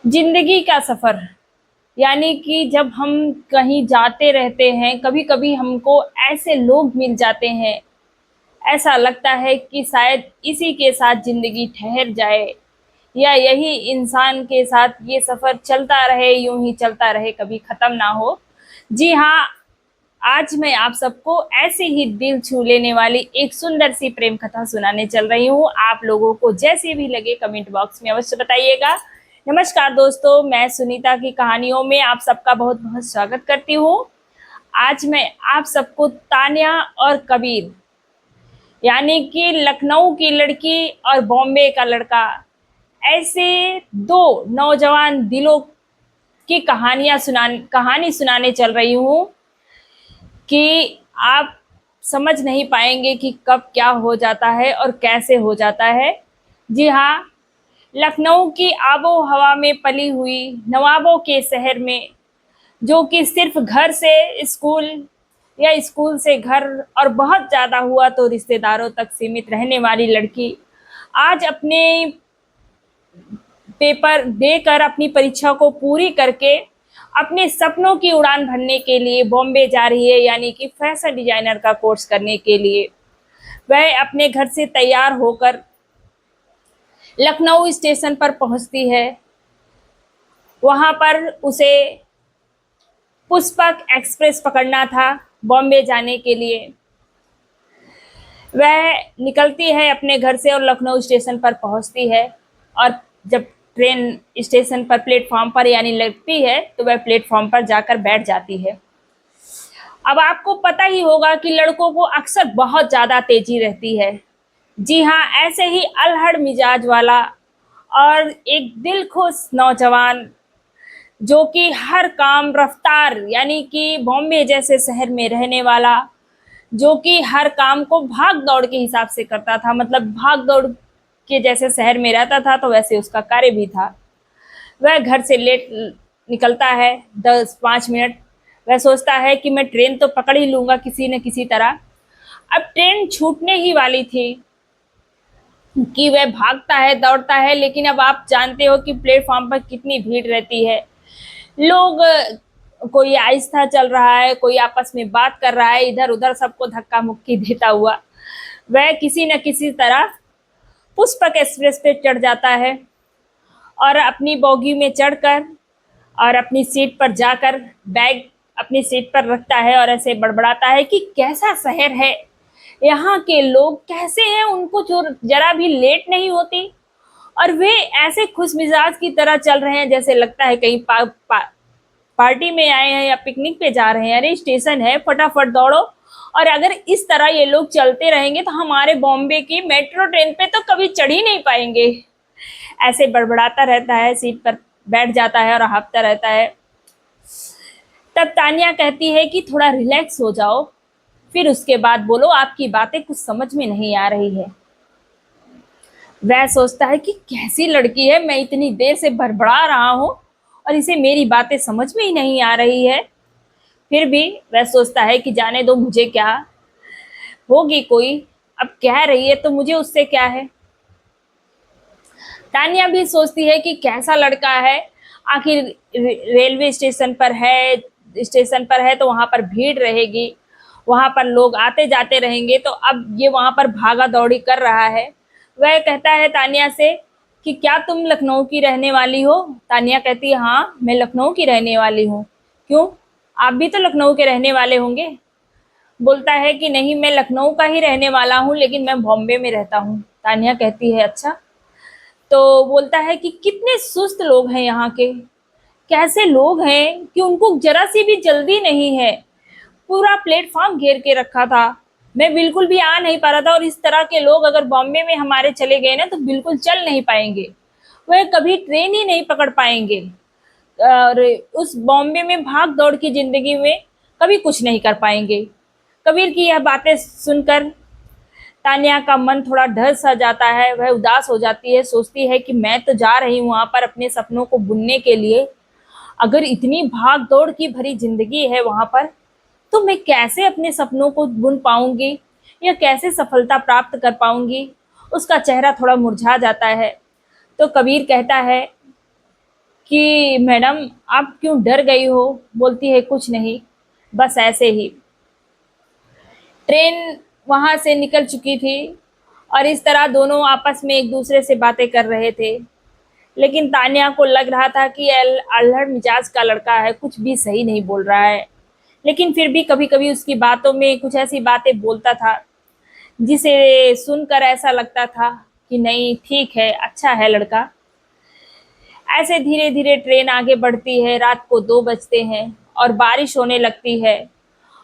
जिंदगी का सफर यानी कि जब हम कहीं जाते रहते हैं, कभी कभी हमको ऐसे लोग मिल जाते हैं, ऐसा लगता है कि शायद इसी के साथ जिंदगी ठहर जाए या यही इंसान के साथ ये सफर चलता रहे, यूं ही चलता रहे, कभी खत्म ना हो। जी हाँ, आज मैं आप सबको ऐसे ही दिल छू लेने वाली एक सुंदर सी प्रेम कथा सुनाने चल रही हूँ। आप लोगों को जैसे भी लगे कमेंट बॉक्स में अवश्य बताइएगा। नमस्कार दोस्तों, मैं सुनीता की कहानियों में आप सबका बहुत बहुत स्वागत करती हूँ। आज मैं आप सबको तान्या और कबीर यानी कि लखनऊ की लड़की और बॉम्बे का लड़का, ऐसे दो नौजवान दिलों की कहानी सुनाने चल रही हूँ कि आप समझ नहीं पाएंगे कि कब क्या हो जाता है और कैसे हो जाता है। जी हाँ, लखनऊ की आबो हवा में पली हुई नवाबों के शहर में, जो कि सिर्फ घर से स्कूल या स्कूल से घर और बहुत ज़्यादा हुआ तो रिश्तेदारों तक सीमित रहने वाली लड़की, आज अपने पेपर देकर अपनी परीक्षा को पूरी करके अपने सपनों की उड़ान भरने के लिए बॉम्बे जा रही है, यानी कि फैशन डिजाइनर का कोर्स करने के लिए। वह अपने घर से तैयार होकर लखनऊ स्टेशन पर पहुंचती है। वहां पर उसे पुष्पक एक्सप्रेस पकड़ना था बॉम्बे जाने के लिए। वह निकलती है अपने घर से और लखनऊ स्टेशन पर पहुंचती है, और जब ट्रेन स्टेशन पर प्लेटफॉर्म पर यानी लगती है तो वह प्लेटफॉर्म पर जाकर बैठ जाती है। अब आपको पता ही होगा कि लड़कों को अक्सर बहुत ज़्यादा तेजी रहती है। जी हाँ, ऐसे ही अल्हड़ मिजाज वाला और एक दिल खुश नौजवान, जो कि हर काम रफ्तार यानी कि बॉम्बे जैसे शहर में रहने वाला, जो कि हर काम को भाग दौड़ के हिसाब से करता था, मतलब भाग दौड़ के जैसे शहर में रहता था तो वैसे उसका कार्य भी था। वह घर से लेट निकलता है 10-5 मिनट। वह सोचता है कि मैं ट्रेन तो पकड़ ही लूंगा किसी न किसी तरह। अब ट्रेन छूटने ही वाली थी कि वह भागता है, दौड़ता है, लेकिन अब आप जानते हो कि प्लेटफॉर्म पर कितनी भीड़ रहती है। लोग, कोई आहिस्ता चल रहा है, कोई आपस में बात कर रहा है, इधर उधर सबको धक्का मुक्की देता हुआ वह किसी न किसी तरह पुष्पक एक्सप्रेस पे चढ़ जाता है और अपनी बोगी में चढ़कर और अपनी सीट पर जाकर बैग अपनी सीट पर रखता है और ऐसे बड़बड़ाता है कि कैसा शहर है, यहाँ के लोग कैसे हैं, उनको जो जरा भी लेट नहीं होती और वे ऐसे खुश मिजाज की तरह चल रहे हैं जैसे लगता है कहीं पार्टी में आए हैं या पिकनिक पे जा रहे हैं। अरे स्टेशन है, फटाफट दौड़ो। और अगर इस तरह ये लोग चलते रहेंगे तो हमारे बॉम्बे की मेट्रो ट्रेन पे तो कभी चढ़ ही नहीं पाएंगे। ऐसे बड़बड़ाता रहता है, सीट पर बैठ जाता है और हाँफता रहता है। तब तानिया कहती है कि थोड़ा रिलैक्स हो जाओ, फिर उसके बाद बोलो, आपकी बातें कुछ समझ में नहीं आ रही है। वह सोचता है कि कैसी लड़की है, मैं इतनी देर से बड़बड़ा रहा हूँ और इसे मेरी बातें समझ में ही नहीं आ रही है। फिर भी वह सोचता है कि जाने दो, मुझे क्या, होगी कोई, अब कह रही है तो मुझे उससे क्या है। तानिया भी सोचती है कि कैसा लड़का है, आखिर रेलवे स्टेशन पर है तो वहां पर भीड़ रहेगी, वहां पर लोग आते जाते रहेंगे, तो अब ये वहां पर भागा दौड़ी कर रहा है। वह कहता है तानिया से कि क्या तुम लखनऊ की रहने वाली हो। तानिया कहती है हाँ, मैं लखनऊ की रहने वाली हूँ। क्यों, आप भी तो लखनऊ के रहने वाले होंगे। बोलता है कि नहीं, मैं लखनऊ का ही रहने वाला हूँ लेकिन मैं बॉम्बे में रहता हूँ। तानिया कहती है अच्छा। तो बोलता है कि कितने सुस्त लोग हैं यहाँ के, कैसे लोग हैं कि उनको जरा सी भी जल्दी नहीं है। पूरा प्लेटफॉर्म घेर के रखा था, मैं बिल्कुल भी आ नहीं पा रहा था, और इस तरह के लोग अगर बॉम्बे में हमारे चले गए ना तो बिल्कुल चल नहीं पाएंगे, वह कभी ट्रेन ही नहीं पकड़ पाएंगे और उस बॉम्बे में भाग दौड़ की जिंदगी में कभी कुछ नहीं कर पाएंगे। कबीर की यह बातें सुनकर तान्या का मन थोड़ा ढल सा जाता है, वह उदास हो जाती है, सोचती है कि मैं तो जा रही हूँ वहां पर अपने सपनों को बुनने के लिए, अगर इतनी भाग दौड़ की भरी जिंदगी है वहां पर तो मैं कैसे अपने सपनों को बुन पाऊंगी या कैसे सफलता प्राप्त कर पाऊंगी। उसका चेहरा थोड़ा मुरझा जाता है। तो कबीर कहता है कि मैडम आप क्यों डर गई हो? बोलती है कुछ नहीं, बस ऐसे ही। ट्रेन वहां से निकल चुकी थी और इस तरह दोनों आपस में एक दूसरे से बातें कर रहे थे। लेकिन तान्या को लग रहा था कि अल्हड़ मिजाज का लड़का है, कुछ भी सही नहीं बोल रहा है। लेकिन फिर भी कभी कभी उसकी बातों में कुछ ऐसी बातें बोलता था जिसे सुनकर ऐसा लगता था कि नहीं, ठीक है, अच्छा है लड़का। ऐसे धीरे धीरे ट्रेन आगे बढ़ती है। रात को 2 बजते हैं और बारिश होने लगती है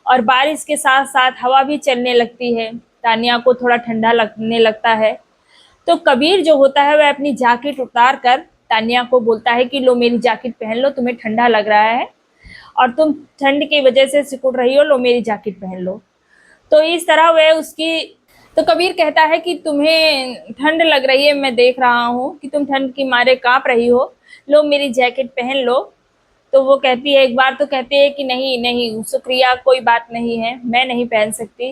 और बारिश के साथ साथ हवा भी चलने लगती है। तानिया को थोड़ा ठंडा लगने लगता है। तो कबीर जो होता है वह अपनी जैकेट उतार कर तानिया को बोलता है कि लो मेरी जैकेट पहन लो, तुम्हें ठंडा लग रहा है और तुम ठंड की वजह से सिकुड़ रही हो, लो मेरी जैकेट पहन लो। तो इस तरह वह उसकी तो कबीर कहता है कि तुम्हें ठंड लग रही है, मैं देख रहा हूँ कि तुम ठंड की मारे कांप रही हो, लो मेरी जैकेट पहन लो। तो वो कहती है, एक बार तो कहती है कि नहीं नहीं शुक्रिया, कोई बात नहीं है, मैं नहीं पहन सकती।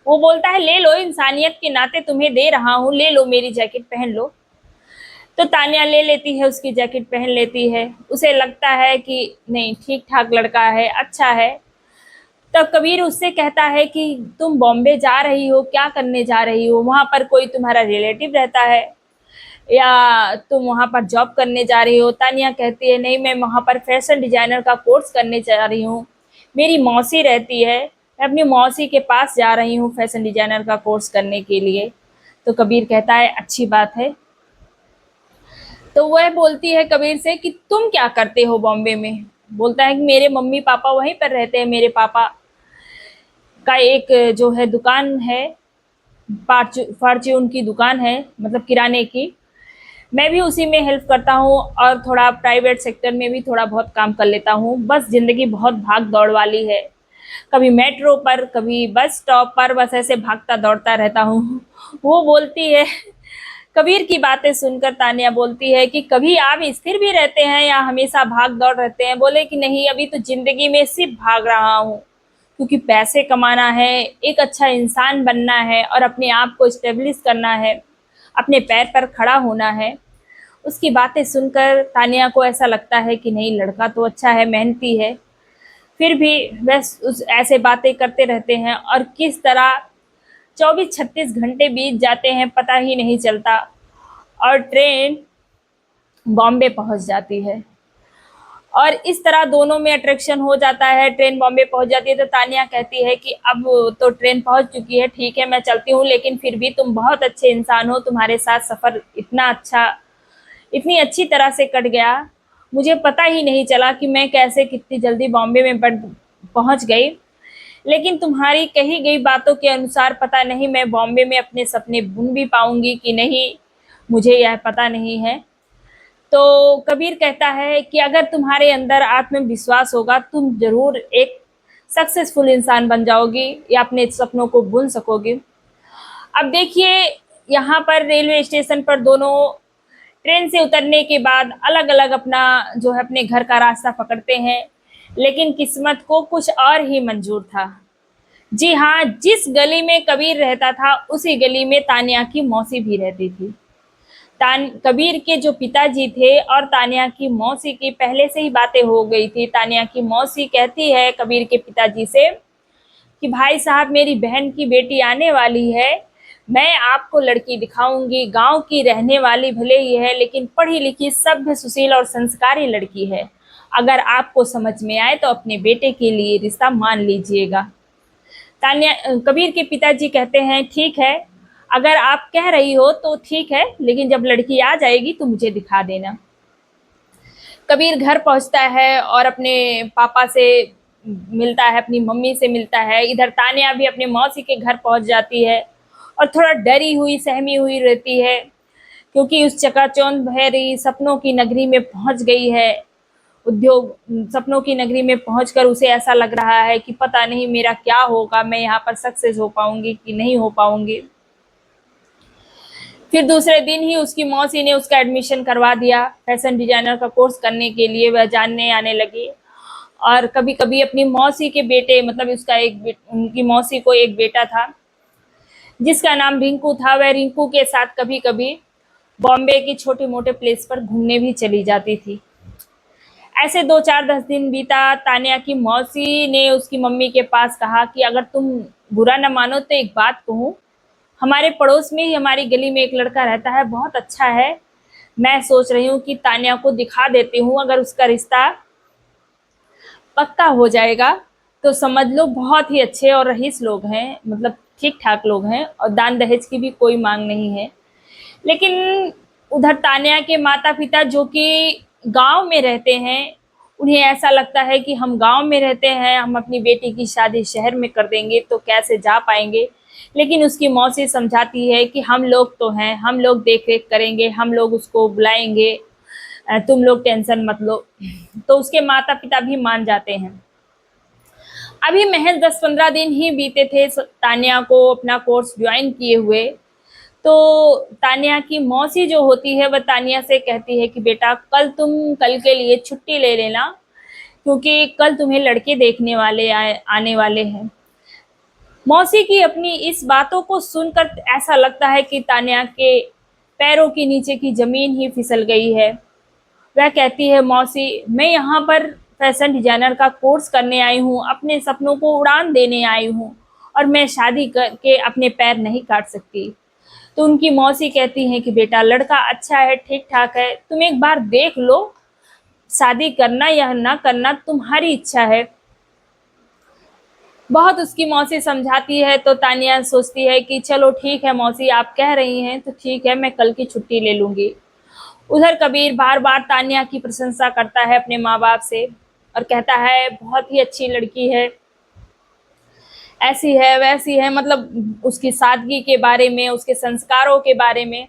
वो बोलता है ले लो, इंसानियत के नाते तुम्हें दे रहा हूँ, ले लो मेरी जैकेट पहन लो। तो तानिया ले लेती है, उसकी जैकेट पहन लेती है। उसे लगता है कि नहीं, ठीक ठाक लड़का है, अच्छा है। तब कबीर उससे कहता है कि तुम बॉम्बे जा रही हो, क्या करने जा रही हो? वहां पर कोई तुम्हारा रिलेटिव रहता है या तुम वहां पर जॉब करने जा रही हो? तानिया कहती है नहीं, मैं वहां पर फैशन डिजाइनर का कोर्स करने जा रही हूँ, मेरी मौसी रहती है, मैं अपनी मौसी के पास जा रही हूँ फैशन डिजाइनर का कोर्स करने के लिए। तो कबीर कहता है अच्छी बात है। तो वह बोलती है कबीर से कि तुम क्या करते हो बॉम्बे में? बोलता है कि मेरे मम्मी पापा वहीं पर रहते हैं, मेरे पापा का एक जो है दुकान है, फार्च्यून की दुकान है, मतलब किराने की। मैं भी उसी में हेल्प करता हूँ और थोड़ा प्राइवेट सेक्टर में भी थोड़ा बहुत काम कर लेता हूँ। बस जिंदगी बहुत भाग दौड़ वाली है, कभी मेट्रो पर, कभी बस स्टॉप पर, बस ऐसे भागता दौड़ता रहता हूँ। वो बोलती है, कबीर की बातें सुनकर तानिया बोलती है कि कभी आप स्थिर भी रहते हैं या हमेशा भाग दौड़ रहते हैं? बोले कि नहीं, अभी तो जिंदगी में सिर्फ भाग रहा हूँ, क्योंकि पैसे कमाना है, एक अच्छा इंसान बनना है और अपने आप को स्टेब्लिश करना है, अपने पैर पर खड़ा होना है। उसकी बातें सुनकर तानिया को ऐसा लगता है कि नहीं, लड़का तो अच्छा है, मेहनती है। फिर भी बस उस ऐसे बातें करते रहते हैं और किस तरह 24-36 घंटे बीत जाते हैं पता ही नहीं चलता और ट्रेन बॉम्बे पहुंच जाती है। और इस तरह दोनों में अट्रैक्शन हो जाता है। ट्रेन बॉम्बे पहुंच जाती है तो तानिया कहती है कि अब तो ट्रेन पहुंच चुकी है, ठीक है मैं चलती हूँ, लेकिन फिर भी तुम बहुत अच्छे इंसान हो, तुम्हारे साथ सफर इतना अच्छा, इतनी अच्छी तरह से कट गया, मुझे पता ही नहीं चला कि मैं कैसे कितनी जल्दी बॉम्बे में पहुंच गई। लेकिन तुम्हारी कही गई बातों के अनुसार पता नहीं मैं बॉम्बे में अपने सपने बुन भी पाऊंगी कि नहीं, मुझे यह पता नहीं है। तो कबीर कहता है कि अगर तुम्हारे अंदर आत्मविश्वास होगा, तुम जरूर एक सक्सेसफुल इंसान बन जाओगी या अपने सपनों को बुन सकोगी। अब देखिए, यहाँ पर रेलवे स्टेशन पर दोनों ट्रेन से उतरने के बाद अलग अलग अपना जो है अपने घर का रास्ता पकड़ते हैं। लेकिन किस्मत को कुछ और ही मंजूर था। जी हाँ, जिस गली में कबीर रहता था उसी गली में तानिया की मौसी भी रहती थी। कबीर के जो पिताजी थे और तानिया की मौसी की पहले से ही बातें हो गई थी। तानिया की मौसी कहती है कबीर के पिताजी से कि भाई साहब, मेरी बहन की बेटी आने वाली है, मैं आपको लड़की दिखाऊंगी, गांव की रहने वाली भले ही है लेकिन पढ़ी लिखी सभ्य सुशील और संस्कारी लड़की है, अगर आपको समझ में आए तो अपने बेटे के लिए रिश्ता मान लीजिएगा। तान्या कबीर के पिताजी कहते हैं ठीक है, अगर आप कह रही हो तो ठीक है, लेकिन जब लड़की आ जाएगी तो मुझे दिखा देना। कबीर घर पहुंचता है और अपने पापा से मिलता है, अपनी मम्मी से मिलता है। इधर तानिया भी अपने मौसी के घर पहुंच जाती है और थोड़ा डरी हुई सहमी हुई रहती है, क्योंकि उस चकाचौंध भरी सपनों की नगरी में पहुंच गई है। उद्योग सपनों की नगरी में पहुंचकर उसे ऐसा लग रहा है कि पता नहीं मेरा क्या होगा, मैं यहाँ पर सक्सेस हो पाऊंगी कि नहीं हो पाऊंगी। फिर दूसरे दिन ही उसकी मौसी ने उसका एडमिशन करवा दिया फैशन डिजाइनर का कोर्स करने के लिए। वह जानने आने लगी और कभी कभी अपनी मौसी के बेटे, मतलब उसका उनकी मौसी को एक बेटा था जिसका नाम रिंकू था, वह रिंकू के साथ कभी कभी बॉम्बे की छोटे मोटे प्लेस पर घूमने भी चली जाती थी। ऐसे 2-4-10 दिन बीता। तान्या की मौसी ने उसकी मम्मी के पास कहा कि अगर तुम बुरा न मानो तो एक बात कहूँ, हमारे पड़ोस में ही हमारी गली में एक लड़का रहता है, बहुत अच्छा है। मैं सोच रही हूँ कि तान्या को दिखा देती हूँ, अगर उसका रिश्ता पक्का हो जाएगा तो समझ लो बहुत ही अच्छे और रईस लोग हैं, मतलब ठीक ठाक लोग हैं, और दान दहेज की भी कोई मांग नहीं है। लेकिन उधर तान्या के माता पिता जो कि गांव में रहते हैं, उन्हें ऐसा लगता है कि हम गांव में रहते हैं, हम अपनी बेटी की शादी शहर में कर देंगे तो कैसे जा पाएंगे। लेकिन उसकी मौसी समझाती है कि हम लोग तो हैं, हम लोग देख रेख करेंगे, हम लोग उसको बुलाएंगे, तुम लोग टेंशन मत लो। तो उसके माता पिता भी मान जाते हैं। अभी महज 10-15 दिन ही बीते थे तान्या को अपना कोर्स ज्वाइन किए हुए। तो तान्या की मौसी जो होती है वह तान्या से कहती है कि बेटा तुम कल के लिए छुट्टी ले लेना, क्योंकि कल तुम्हें लड़के देखने वाले आने वाले हैं। मौसी की अपनी इस बातों को सुनकर ऐसा लगता है कि तान्या के पैरों के नीचे की जमीन ही फिसल गई है। वह कहती है, मौसी मैं यहाँ पर फैशन डिजाइनर का कोर्स करने आई हूँ, अपने सपनों को उड़ान देने आई हूँ, और मैं शादी करके अपने पैर नहीं काट सकती। तो उनकी मौसी कहती हैं कि बेटा लड़का अच्छा है, ठीक ठाक है, तुम एक बार देख लो, शादी करना या ना करना तुम्हारी इच्छा है। बहुत उसकी मौसी समझाती है तो तानिया सोचती है कि चलो ठीक है मौसी, आप कह रही हैं तो ठीक है, मैं कल की छुट्टी ले लूंगी। उधर कबीर बार बार तानिया की प्रशंसा करता है अपने माँ बाप से, और कहता है बहुत ही अच्छी लड़की है, ऐसी है वैसी है, मतलब उसकी सादगी के बारे में, उसके संस्कारों के बारे में।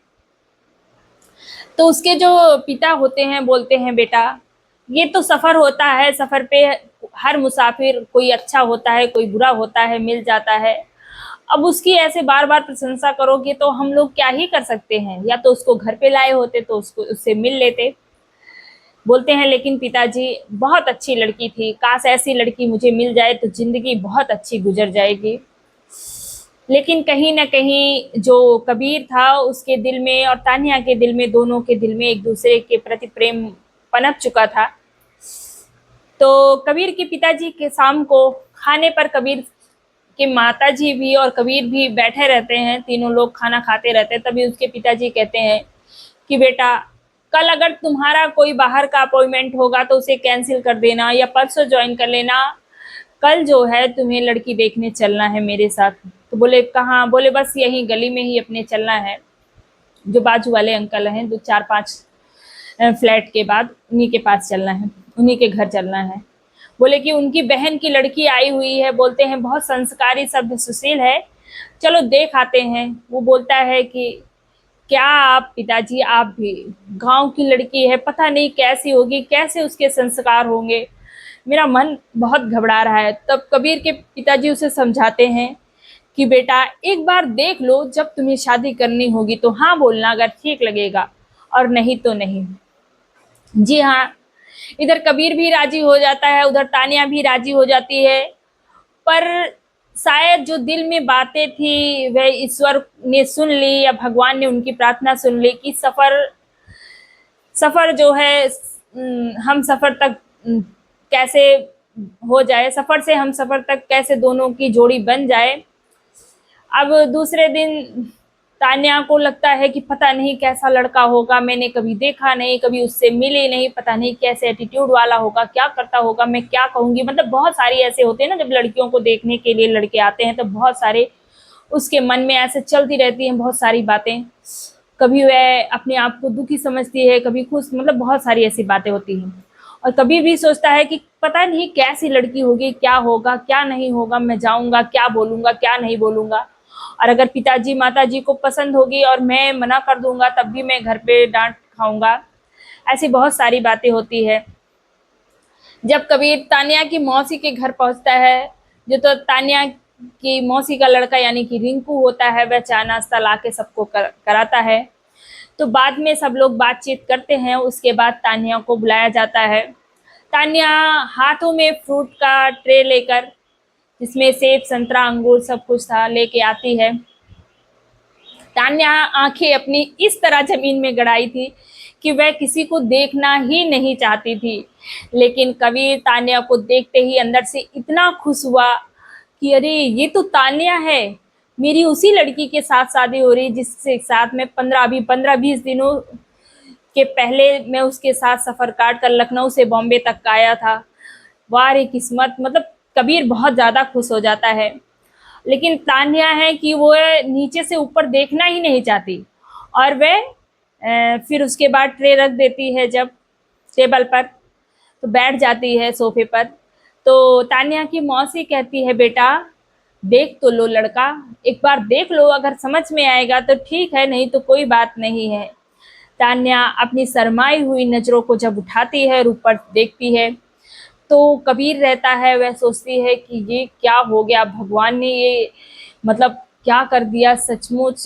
तो उसके जो पिता होते हैं बोलते हैं, बेटा ये तो सफर होता है, सफर पे हर मुसाफिर कोई अच्छा होता है, कोई बुरा होता है, मिल जाता है। अब उसकी ऐसे बार बार प्रशंसा करोगे तो हम लोग क्या ही कर सकते हैं, या तो उसको घर पे लाए होते तो उसको उससे मिल लेते। बोलते हैं लेकिन पिताजी बहुत अच्छी लड़की थी, काश ऐसी लड़की मुझे मिल जाए तो जिंदगी बहुत अच्छी गुजर जाएगी। लेकिन कहीं ना कहीं जो कबीर था उसके दिल में और तानिया के दिल में, दोनों के दिल में एक दूसरे के प्रति प्रेम पनप चुका था। तो कबीर के पिताजी के शाम को खाने पर कबीर के माताजी भी और कबीर भी बैठे रहते हैं, तीनों लोग खाना खाते रहते हैं। तभी उसके पिताजी कहते हैं कि बेटा कल अगर तुम्हारा कोई बाहर का अपॉइंटमेंट होगा तो उसे कैंसिल कर देना या परसों ज्वाइन कर लेना, कल जो है तुम्हें लड़की देखने चलना है मेरे साथ। तो बोले कहाँ? बोले बस यही गली में ही अपने चलना है, जो बाजू वाले अंकल हैं, 2-4-5 फ्लैट के बाद उन्हीं के पास चलना है, उन्हीं के घर चलना है। बोले कि उनकी बहन की लड़की आई हुई है, बोलते हैं बहुत संस्कारी सभ्य सुशील है, चलो देख आते हैं। वो बोलता है कि क्या आप पिताजी, आप भी गांव की लड़की है, पता नहीं कैसी होगी, कैसे उसके संस्कार होंगे, मेरा मन बहुत घबरा रहा है। तब कबीर के पिताजी उसे समझाते हैं कि बेटा एक बार देख लो, जब तुम्हें शादी करनी होगी तो हाँ बोलना, अगर ठीक लगेगा, और नहीं तो नहीं। जी हाँ, इधर कबीर भी राजी हो जाता है, उधर तानिया भी राजी हो जाती है। पर शायद जो दिल में बातें थी वह ईश्वर ने सुन ली, या भगवान ने उनकी प्रार्थना सुन ली कि सफर सफर जो है हम सफर तक कैसे हो जाए, सफर से हम सफर तक कैसे दोनों की जोड़ी बन जाए। अब दूसरे दिन तान्या को लगता है कि पता नहीं कैसा लड़का होगा, मैंने कभी देखा नहीं, कभी उससे मिली नहीं, पता नहीं कैसे एटीट्यूड वाला होगा, क्या करता होगा, मैं क्या कहूंगी। मतलब बहुत सारी ऐसे होते हैं ना, जब लड़कियों को देखने के लिए लड़के आते हैं तो बहुत सारे उसके मन में ऐसे चलती रहती हैं बहुत सारी बातें। कभी वह अपने आप को दुखी समझती है, कभी खुश, मतलब बहुत सारी ऐसी बातें होती हैं। और कभी भी सोचता है कि पता नहीं कैसी लड़की होगी, क्या होगा क्या नहीं होगा, मैं जाऊंगा क्या बोलूंगा क्या नहीं बोलूंगा, और अगर पिताजी माताजी को पसंद होगी और मैं मना कर दूंगा तब भी मैं घर पे डांट खाऊंगा। ऐसी बहुत सारी बातें होती है। जब कबीर तानिया की मौसी के घर पहुंचता है, जो तो तानिया की मौसी का लड़का यानी कि रिंकू होता है, वह चाय नाश्ता ला के सबको कराता है। तो बाद में सब लोग बातचीत करते हैं, उसके बाद तानिया को बुलाया जाता है। तानिया हाथों में फ्रूट का ट्रे लेकर, जिसमें सेब संतरा अंगूर सब कुछ था, लेके आती है। तान्या आंखें अपनी इस तरह जमीन में गड़ाई थी कि वह किसी को देखना ही नहीं चाहती थी। लेकिन कबीर तान्या को देखते ही अंदर से इतना खुश हुआ कि अरे ये तो तान्या है, मेरी उसी लड़की के साथ शादी हो रही जिसके साथ मैं 15-20 दिनों के पहले मैं उसके साथ सफ़र काट कर लखनऊ से बॉम्बे तक का आया था। वाह रे किस्मत, मतलब कबीर बहुत ज़्यादा खुश हो जाता है। लेकिन तान्या है कि वो नीचे से ऊपर देखना ही नहीं चाहती और वह फिर उसके बाद ट्रे रख देती है जब टेबल पर, तो बैठ जाती है सोफे पर। तो तान्या की मौसी कहती है, बेटा देख तो लो लड़का, एक बार देख लो, अगर समझ में आएगा तो ठीक है, नहीं तो कोई बात नहीं है। तान्या अपनी शर्माई हुई नज़रों को जब उठाती है और ऊपर देखती है तो कबीर रहता है, वह सोचती है कि ये क्या हो गया, भगवान ने ये मतलब क्या कर दिया, सचमुच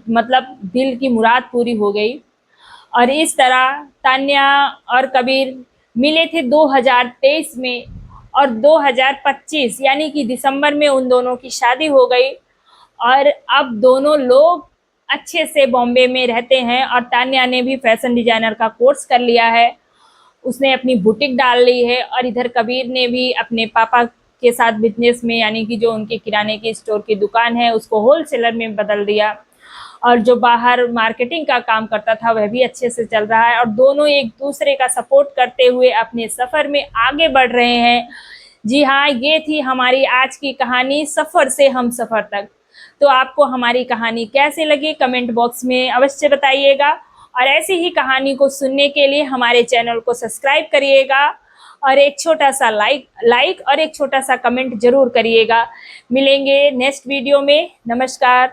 मतलब दिल की मुराद पूरी हो गई। और इस तरह तान्या और कबीर मिले थे 2023 में और 2025 यानी कि दिसंबर में उन दोनों की शादी हो गई और अब दोनों लोग अच्छे से बॉम्बे में रहते हैं। और तान्या ने भी फैशन डिजाइनर का कोर्स कर लिया है, उसने अपनी बुटीक डाल ली है। और इधर कबीर ने भी अपने पापा के साथ बिजनेस में यानी कि जो उनके किराने की स्टोर की दुकान है उसको होलसेलर में बदल दिया और जो बाहर मार्केटिंग का काम करता था वह भी अच्छे से चल रहा है और दोनों एक दूसरे का सपोर्ट करते हुए अपने सफ़र में आगे बढ़ रहे हैं। जी हाँ, ये थी हमारी आज की कहानी सफ़र से हम सफ़र तक। तो आपको हमारी कहानी कैसे लगी कमेंट बॉक्स में अवश्य बताइएगा और ऐसी ही कहानी को सुनने के लिए हमारे चैनल को सब्सक्राइब करिएगा और एक छोटा सा लाइक और एक छोटा सा कमेंट जरूर करिएगा। मिलेंगे नेक्स्ट वीडियो में। नमस्कार।